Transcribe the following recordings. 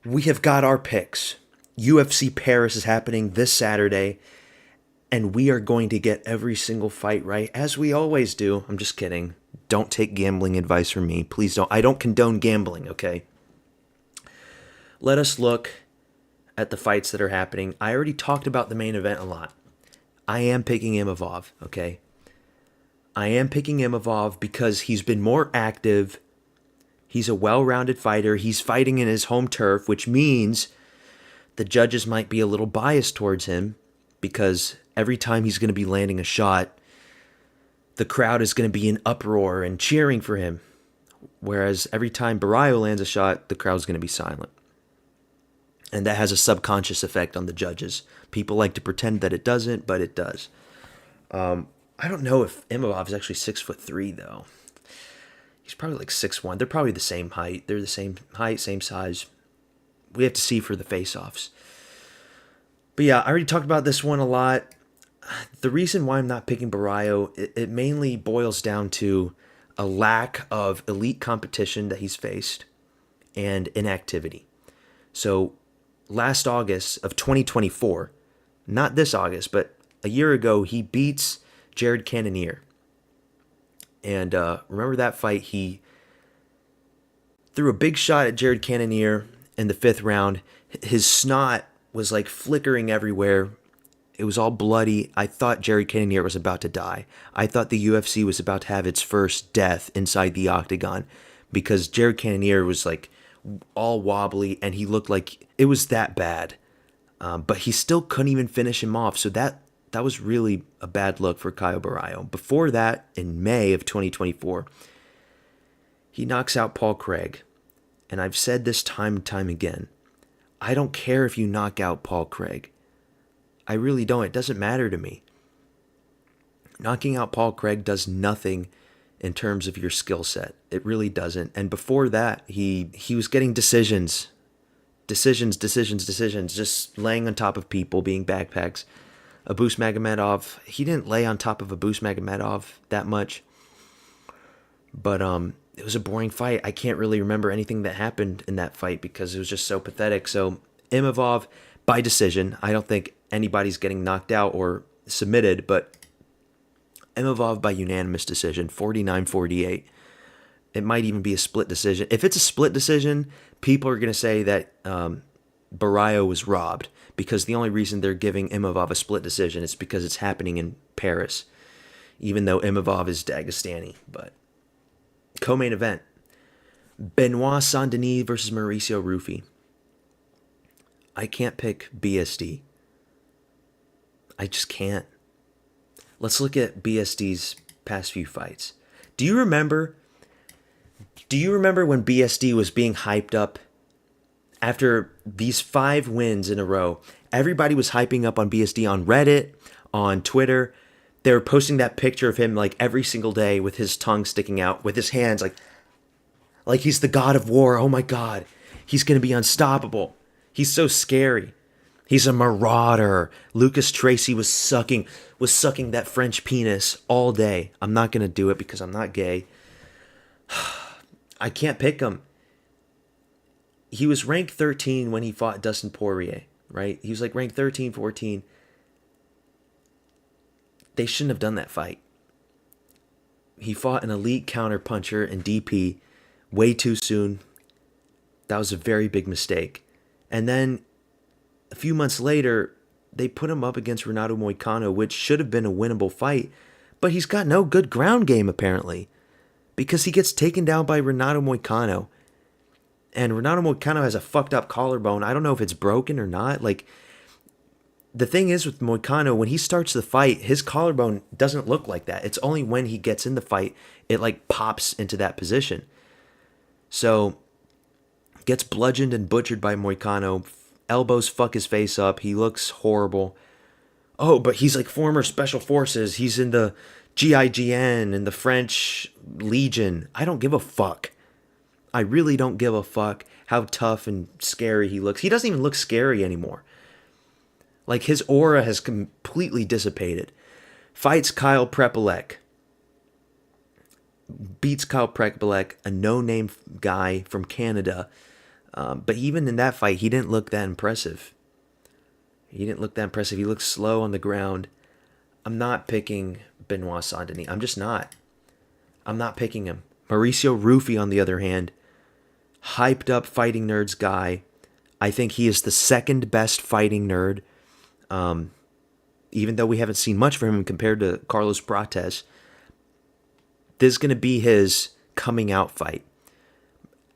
We have got our picks. UFC Paris is happening this Saturday, and we are going to get every single fight right, as we always do. I'm just kidding. Don't take gambling advice from me. Please don't. I don't condone gambling, okay? Let us look at the fights that are happening. I already talked about the main event a lot. I am picking IMAVOV, okay? I am picking IMAVOV because he's been more active. He's a well-rounded fighter. He's fighting in his home turf, which means the judges might be a little biased towards him because every time he's going to be landing a shot, the crowd is going to be in uproar and cheering for him. Whereas every time BORRALHO lands a shot, the crowd's going to be silent. And that has a subconscious effect on the judges. People like to pretend that it doesn't, but it does. I don't know if IMAVOV is actually 6'3", though. He's probably like 6'1". They're probably the same height. They're the same height, same size. We have to see for the face-offs. But yeah, I already talked about this one a lot. The reason why I'm not picking BORRALHO, it mainly boils down to a lack of elite competition that he's faced and inactivity. So last August of 2024, not this August, but a year ago, he beats Jared Cannonier. And remember that fight? He threw a big shot at Jared Cannonier in the 5th round. His snot was like flickering everywhere. It was all bloody. I thought Jared Cannonier was about to die. I thought the UFC was about to have its first death inside the octagon because Jared Cannonier was like all wobbly and he looked like it was that bad. But he still couldn't even finish him off. So that was really a bad look for Caio Borralho. Before that, in May of 2024, he knocks out Paul Craig. And I've said this time and time again. I don't care if you knock out Paul Craig. I really don't. It doesn't matter to me. Knocking out Paul Craig does nothing in terms of your skill set. It really doesn't. And before that, he was getting decisions, just laying on top of people, being backpacks. Abus Magomedov, he didn't lay on top of Abus Magomedov that much. But it was a boring fight. I can't really remember anything that happened in that fight because it was just so pathetic. So IMAVOV by decision. I don't think anybody's getting knocked out or submitted, but IMAVOV by unanimous decision, 49-48. It might even be a split decision. If it's a split decision, people are going to say that BORRALHO was robbed because the only reason they're giving IMAVOV a split decision is because it's happening in Paris, even though IMAVOV is Dagestani. But co-main event, Benoit Saint-Denis versus Mauricio Rufy. I can't pick BSD. I just can't. Let's look at BSD's past few fights. Do you remember when BSD was being hyped up after these 5 wins in a row? Everybody was hyping up on BSD on Reddit, on Twitter. They were posting that picture of him like every single day with his tongue sticking out, with his hands like he's the god of war. Oh my God, he's going to be unstoppable. He's so scary. He's a marauder. Lucas Tracy was sucking that French penis all day. I'm not going to do it because I'm not gay. I can't pick him. He was ranked 13 when he fought Dustin Poirier, right? He was like ranked 13, 14. They shouldn't have done that fight. He fought an elite counterpuncher in DP way too soon. That was a very big mistake. And then a few months later, they put him up against Renato Moicano, which should have been a winnable fight. But he's got no good ground game, apparently, because he gets taken down by Renato Moicano. And Renato Moicano has a fucked up collarbone. I don't know if it's broken or not. Like, the thing is with Moicano, when he starts the fight, his collarbone doesn't look like that. It's only when he gets in the fight, it like pops into that position. So, gets bludgeoned and butchered by Moicano. Elbows fuck his face up. He looks horrible. Oh, but he's like former special forces. He's in the GIGN and the French Legion. I don't give a fuck. I really don't give a fuck how tough and scary he looks. He doesn't even look scary anymore. Like, his aura has completely dissipated. Fights Kyle Prepolek. Beats Kyle Prepolek, a no-name guy from Canada. But even in that fight, he didn't look that impressive. He didn't look that impressive. He looked slow on the ground. I'm not picking Benoit Saint-Denis. I'm just not. I'm not picking him. Mauricio Rufy, on the other hand, hyped up fighting nerds guy. I think he is the second best fighting nerd. Even though we haven't seen much from him compared to Carlos Prates, this is going to be his coming out fight.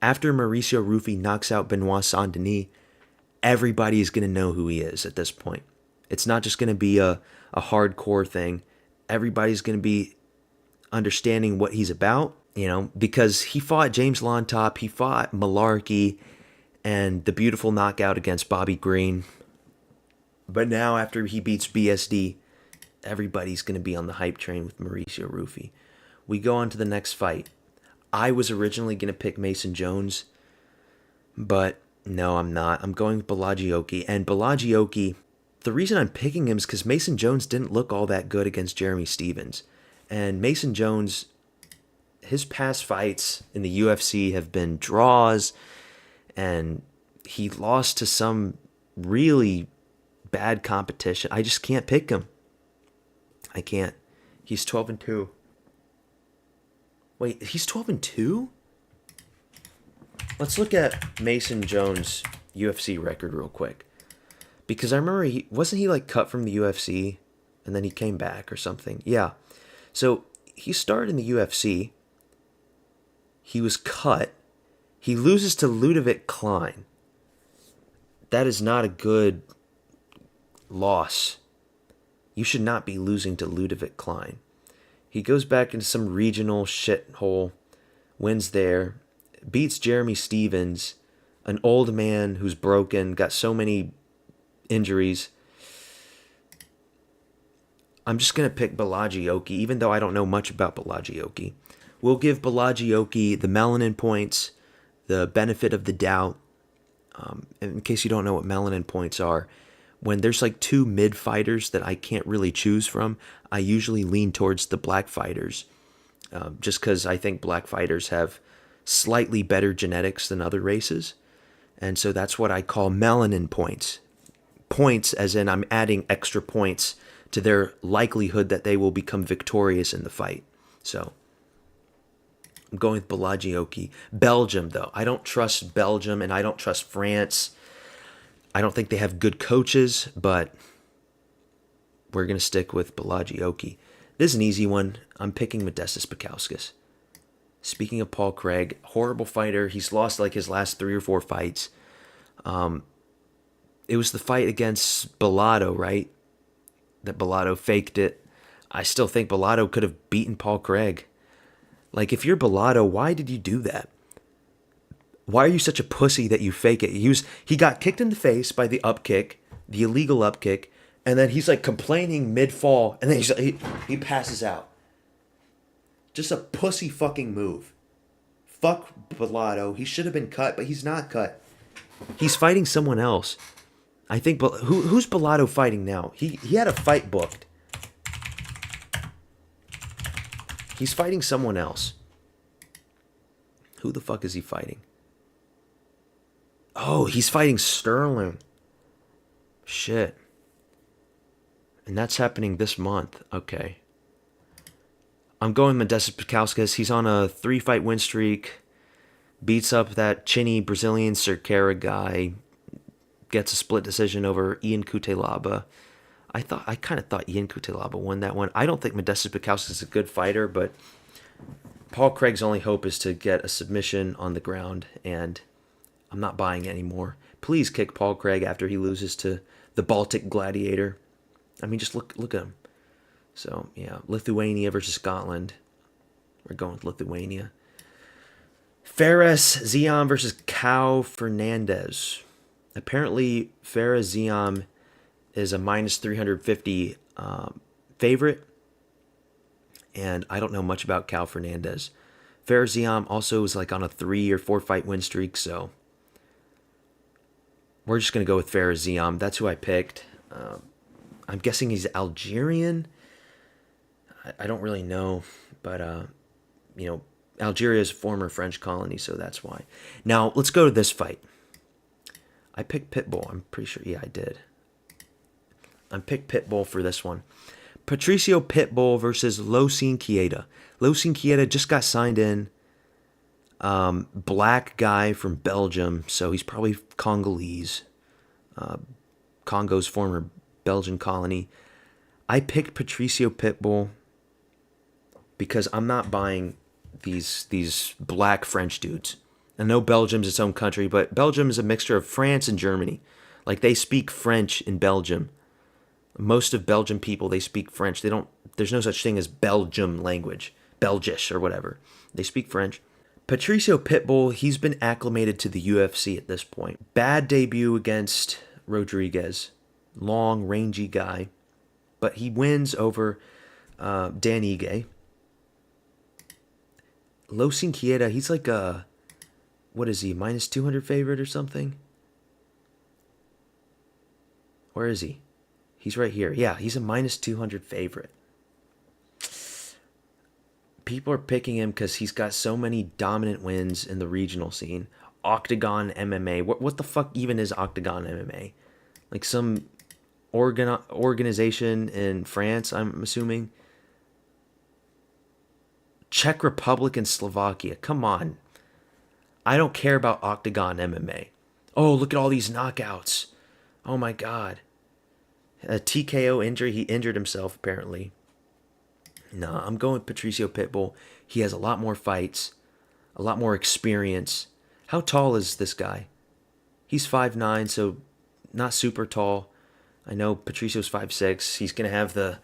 After Mauricio Rufy knocks out Benoit Saint-Denis, everybody is going to know who he is at this point. It's not just going to be a hardcore thing. Everybody's going to be understanding what he's about, because he fought James Lontop, he fought Malarkey, and the beautiful knockout against Bobby Green. But now after he beats BSD, everybody's going to be on the hype train with Mauricio Rufy. We go on to the next fight. I was originally going to pick Mason Jones, but no, I'm not. I'm going with Balaji. And Balaji, the reason I'm picking him is because Mason Jones didn't look all that good against Jeremy Stevens. And Mason Jones, his past fights in the UFC have been draws, and he lost to some really bad competition. I just can't pick him. I can't. He's 12-2. Wait, he's 12-2? Let's look at Mason Jones' UFC record real quick. Because I remember wasn't he like cut from the UFC and then he came back or something? Yeah. So he started in the UFC. He was cut. He loses to Ludovic Klein. That is not a good loss. You should not be losing to Ludovic Klein. He goes back into some regional shithole, wins there, beats Jeremy Stevens, an old man who's broken, got so many injuries. I'm just going to pick Balaji, even though I don't know much about Balaji. We'll give Balaji the melanin points, the benefit of the doubt. In case you don't know what melanin points are, when there's like two mid fighters that I can't really choose from, I usually lean towards the black fighters, just because I think black fighters have slightly better genetics than other races. And so that's what I call melanin points. Points as in I'm adding extra points to their likelihood that they will become victorious in the fight. So I'm going with Balaji. Belgium, though. I don't trust Belgium, and I don't trust France. I don't think they have good coaches, but we're going to stick with Balaji. This is an easy one. I'm picking Modestas Bukauskas. Speaking of Paul Craig, horrible fighter. He's lost like his last 3 or 4 fights. It was the fight against Bellato, right? That Bellato faked it. I still think Bellato could have beaten Paul Craig. Like, if you're Bellato, why did you do that? Why are you such a pussy that you fake it? He got kicked in the face by the up kick, the illegal up kick, and then he's like complaining mid-fall, and then he passes out. Just a pussy fucking move. Fuck Bellato. He should have been cut, but he's not cut. He's fighting someone else. I think, who's Bellato fighting now? He had a fight booked. He's fighting someone else. Who the fuck is he fighting? Oh, he's fighting Sterling. Shit. And that's happening this month. Okay. I'm going Modestas Bukauskas. He's on a 3-fight win streak. Beats up that chinny Brazilian Cerqueira guy. Gets a split decision over Ian Cutelaba. I kind of thought Ian Cutelaba won that one. I don't think Modestas Bukauskas is a good fighter, but Paul Craig's only hope is to get a submission on the ground, and I'm not buying it anymore. Please kick Paul Craig after he loses to the Baltic Gladiator. I mean, just look at him. So, yeah, Lithuania versus Scotland. We're going with Lithuania. Fares Ziam versus Cal Fernandez. Apparently, Fares Ziam is a minus 350 favorite. And I don't know much about Cal Fernandez. Fares Ziam also is like on a 3 or 4 fight win streak, so we're just going to go with Fares Ziam. That's who I picked. I'm guessing he's Algerian. I don't really know, but Algeria is a former French colony, so that's why. Now, let's go to this fight. I picked Pitbull. I'm pretty sure. Yeah, I did. I picked Pitbull for this one. Patricio Pitbull versus Losine Kieta. Losine Kieta just got signed in. Black guy from Belgium, so he's probably Congolese. Congo's former Belgian colony. I picked Patricio Pitbull because I'm not buying these black French dudes. I know Belgium's its own country, but Belgium is a mixture of France and Germany. Like, they speak French in Belgium. Most of Belgian people, they speak French. There's no such thing as Belgium language, Belgish or whatever. They speak French. Patricio Pitbull, he's been acclimated to the UFC at this point. Bad debut against Rodriguez. Long, rangy guy. But he wins over Dan Ige. Losine Kieta, he's like a, what is he, minus 200 favorite or something? Where is he? He's right here. Yeah, he's a minus 200 favorite. People are picking him because he's got so many dominant wins in the regional scene. Octagon MMA. What the fuck even is Octagon MMA? Like some organization in France, I'm assuming. Czech Republic and Slovakia. Come on. I don't care about Octagon MMA. Oh, look at all these knockouts. Oh my God. A TKO injury. He injured himself, apparently. Nah, I'm going with Patricio Pitbull. He has a lot more fights, a lot more experience. How tall is this guy? He's 5'9", so not super tall. I know Patricio's 5'6". He's going to have the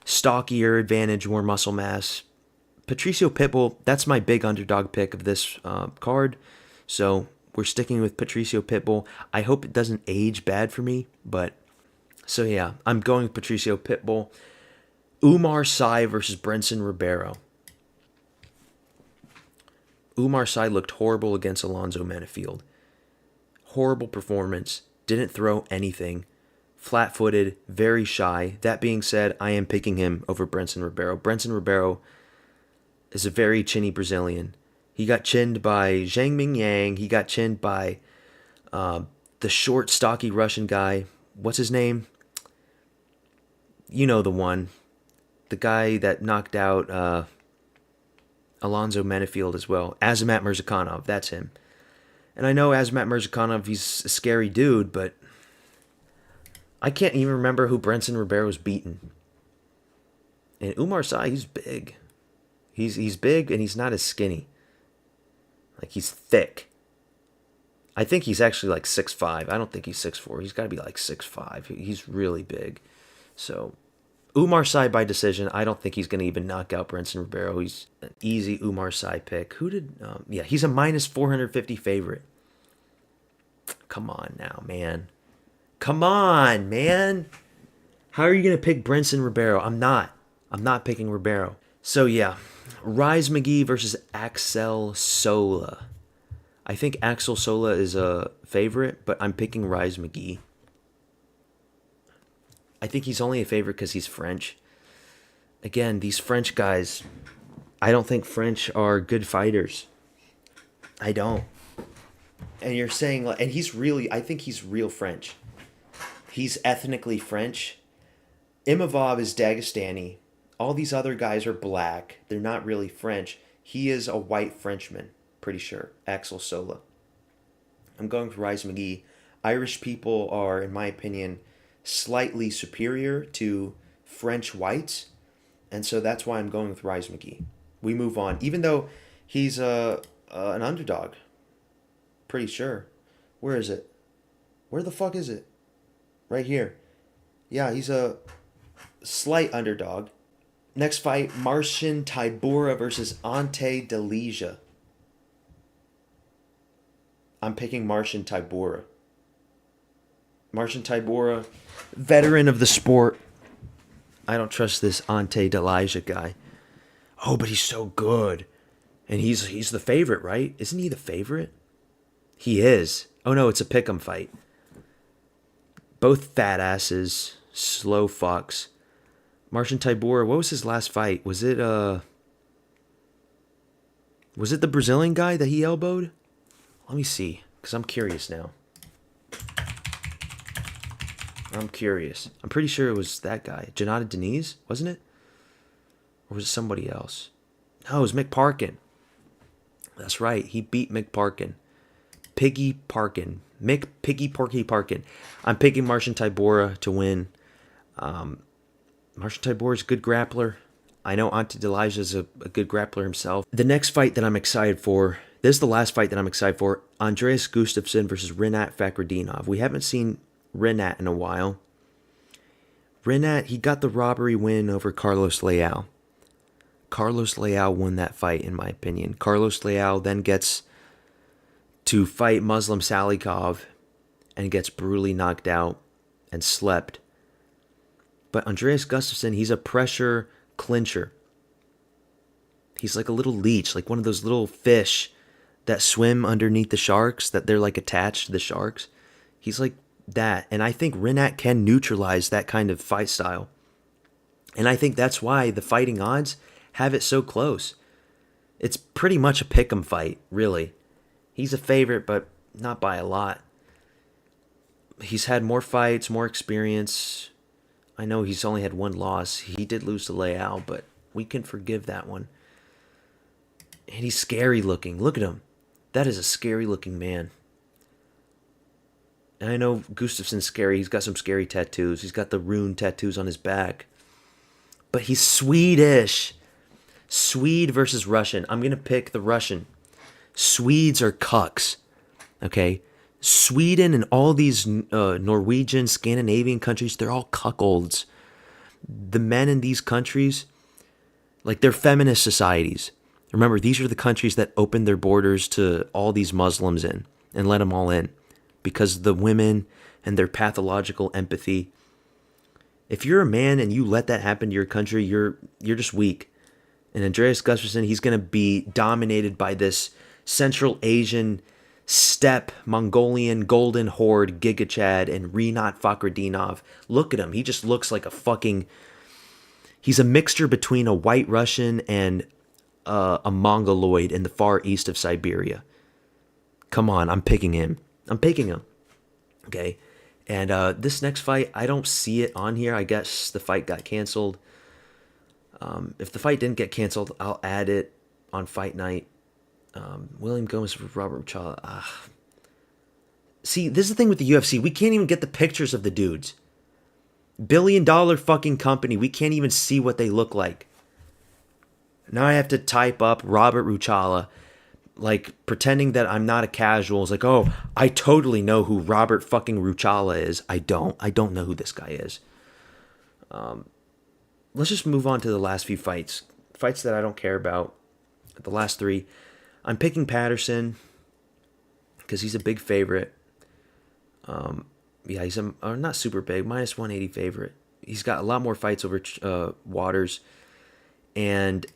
stockier advantage, more muscle mass. Patricio Pitbull, that's my big underdog pick of this card. So we're sticking with Patricio Pitbull. I hope it doesn't age bad for me, but so yeah, I'm going with Patricio Pitbull. Umar Sy versus Brenson Ribeiro. Umar Sy looked horrible against Alonzo Menifield. Horrible performance. Didn't throw anything. Flat-footed, very shy. That being said, I am picking him over Brenson Ribeiro. Brenson Ribeiro is a very chinny Brazilian. He got chinned by Zhang Ming Yang. He got chinned by the short, stocky Russian guy. What's his name? You know the one. The guy that knocked out Alonzo Menifield as well. Azamat Murzakanov, that's him. And I know Azamat Murzakanov, he's a scary dude, but I can't even remember who Brenson Ribeiro's beaten. And Umar Sy, he's big. He's big, and he's not as skinny. Like, he's thick. I think he's actually like 6'5". I don't think he's 6'4". He's got to be like 6'5". He's really big. So Umar Sy by decision. I don't think he's going to even knock out Brenson Ribeiro. He's an easy Umar Sy pick. Who did... yeah, he's a minus 450 favorite. Come on now, man. Come on, man. How are you going to pick Brenson Ribeiro? I'm not picking Ribeiro. So, yeah. Rise McGee versus Axel Sola. I think Axel Sola is a favorite, but I'm picking Rise McGee. I think he's only a favorite because he's French. Again, these French guys, I don't think French are good fighters. I don't. And you're saying, and he's really, I think he's real French. He's ethnically French. IMAVOV is Dagestani. All these other guys are black. They're not really French. He is a white Frenchman, pretty sure. Axel Sola. I'm going with Rise McGee. Irish people are, in my opinion, slightly superior to French whites, and so that's why I'm going with Rise McGee. We move on, even though he's an underdog. Pretty sure. Where is it? Where the fuck is it? Right here. Yeah, he's a slight underdog. Next fight, Marcin Tybura versus Ante Delija. I'm picking Marcin Tybura. Marcin Tybura, veteran of the sport. I don't trust this Ante Delija guy. Oh, but he's so good. And he's the favorite, right? Isn't he the favorite? He is. Oh no, it's a pick'em fight. Both fat asses, slow fucks. Marcin Tybura, what was his last fight? Was it the Brazilian guy that he elbowed? Let me see, because I'm curious now. I'm curious. I'm pretty sure it was that guy. Janata Deniz, wasn't it? Or was it somebody else? No, it was Mick Parkin. That's right. He beat Mick Parkin. Piggy Parkin. Mick Piggy Porky Parkin. I'm picking Marcin Tybura to win. Marcin Tybura is a good grappler. I know Ante Delija is a good grappler himself. The next fight that I'm excited for, this is the last fight that I'm excited for, Andreas Gustaffson versus Rinat Fakhretdinov. We haven't seen Rinat in a while. Rinat, he got the robbery win over Carlos Leal. Carlos Leal won that fight, in my opinion. Carlos Leal then gets to fight Muslim Salikov and gets brutally knocked out and slept. But Andreas Gustaffson, he's a pressure clincher. He's like a little leech, like one of those little fish that swim underneath the sharks, that they're like attached to the sharks. He's like that. And I think Rinat can neutralize that kind of fight style. And I think that's why the fighting odds have it so close. It's pretty much a pick'em fight, really. He's a favorite, but not by a lot. He's had more fights, more experience. I know he's only had one loss. He did lose to Leal, but we can forgive that one. And he's scary looking. Look at him. That is a scary looking man. And I know Gustafson's scary. He's got some scary tattoos. He's got the rune tattoos on his back. But he's Swedish. Swede versus Russian. I'm going to pick the Russian. Swedes are cucks. Okay? Sweden and all these Norwegian, Scandinavian countries, they're all cuckolds. The men in these countries, like, they're feminist societies. Remember, these are the countries that opened their borders to all these Muslims in and let them all in because the women and their pathological empathy. If you're a man and you let that happen to your country, you're just weak. And Andreas Gustaffson, he's going to be dominated by this Central Asian steppe Mongolian golden horde Giga Chad and Rinat Fakhretdinov. Look at him. He just looks like a fucking... He's a mixture between a white Russian and a Mongoloid in the far east of Siberia. Come on, I'm picking him. I'm picking him. Okay? And this next fight, I don't see it on here. I guess the fight got canceled. If the fight didn't get canceled, I'll add it on fight night. William Gomez versus Robert Chala. See, this is the thing with the UFC. We can't even get the pictures of the dudes. $billion fucking company. We can't even see what they look like. Now I have to type up Robert Ruchala, like pretending that I'm not a casual. It's like, oh, I totally know who Robert fucking Ruchala is. I don't know who this guy is. Let's just move on to the last few fights. Fights that I don't care about. The last three. I'm picking Patterson because he's a big favorite. He's not super big, minus 180 favorite. He's got a lot more fights over Waters. And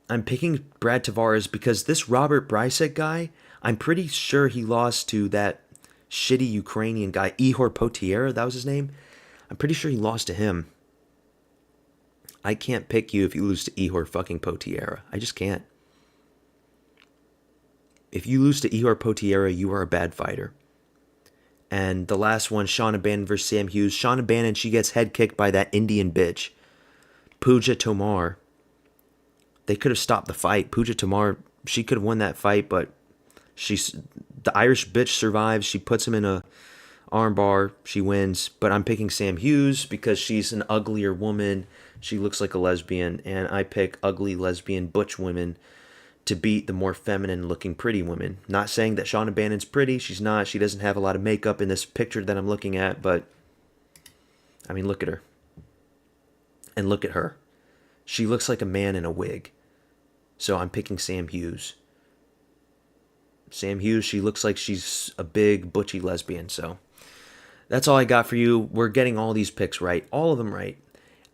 I'm picking Brad Tavares because this Robert Brysek guy, I'm pretty sure he lost to that shitty Ukrainian guy, Ihor Potiera, that was his name. I'm pretty sure he lost to him. I can't pick you if you lose to Ihor fucking Potiera. I just can't. If you lose to Ihor Potiera, you are a bad fighter. And the last one, Shauna Bannon versus Sam Hughes. Shauna Bannon, she gets head kicked by that Indian bitch, Pooja Tomar. They could have stopped the fight. Pooja Tomar, she could have won that fight, but the Irish bitch survives. She puts him in a armbar. She wins. But I'm picking Sam Hughes because she's an uglier woman. She looks like a lesbian, and I pick ugly lesbian butch women to beat the more feminine looking pretty women. Not saying that Shauna Bannon's pretty. She's not. She doesn't have a lot of makeup in this picture that I'm looking at, but I mean, look at her. And look at her. She looks like a man in a wig. So I'm picking Sam Hughes. Sam Hughes, she looks like she's a big butchy lesbian. So that's all I got for you. We're getting all these picks right. All of them right.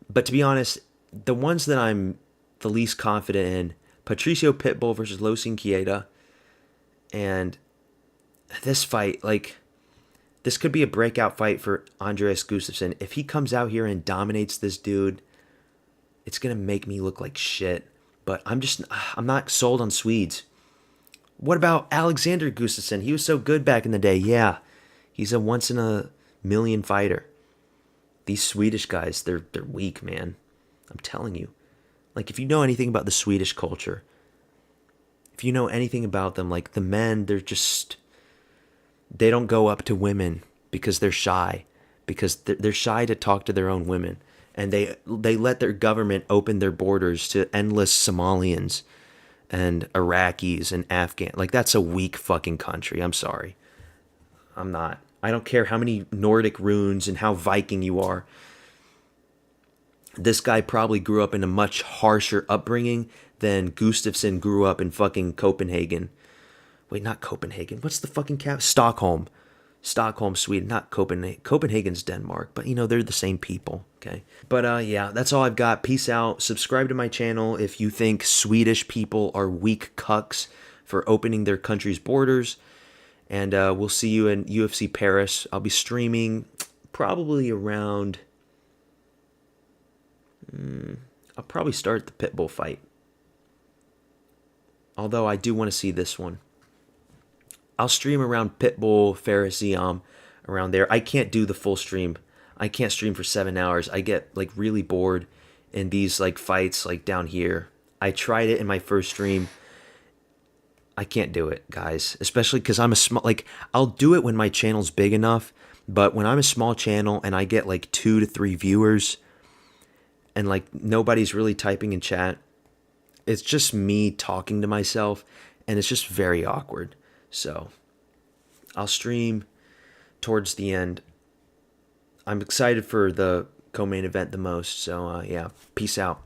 But to be honest, the ones that I'm the least confident in, Patricio Pitbull versus Losin Kieda. And this fight, like, this could be a breakout fight for Andreas Gustaffson. If he comes out here and dominates this dude, it's going to make me look like shit. But I'm not sold on Swedes. What about Alexander Gustafsson? He was so good back in the day. Yeah, he's a once in a million fighter. These Swedish guys, they're weak, man. I'm telling you. Like, if you know anything about the Swedish culture, if you know anything about them, like the men, they don't go up to women because they're shy, because they're shy to talk to their own women, and they let their government open their borders to endless Somalians and Iraqis and Afghan. Like, that's a weak fucking country. I'm sorry. I'm not. I don't care how many Nordic runes and how Viking you are. This guy probably grew up in a much harsher upbringing than Gustafson grew up in fucking Copenhagen. Wait, not Copenhagen. What's the fucking cap? Stockholm. Stockholm, Sweden. Not Copenhagen. Copenhagen's Denmark. But, they're the same people. Okay. But, yeah, that's all I've got. Peace out. Subscribe to my channel if you think Swedish people are weak cucks for opening their country's borders. And we'll see you in UFC Paris. I'll be streaming probably around... I'll probably start the Pitbull fight. Although I do want to see this one. I'll stream around Pitbull, Ferris-Iam, around there. I can't do the full stream. I can't stream for 7 hours. I get like really bored in these like fights like down here. I tried it in my first stream. I can't do it, guys. Especially because I'm a small, like, I'll do it when my channel's big enough. But when I'm a small channel and I get like 2 to 3 viewers and like nobody's really typing in chat, it's just me talking to myself and it's just very awkward. So I'll stream towards the end. I'm excited for the co-main event the most. So yeah, peace out.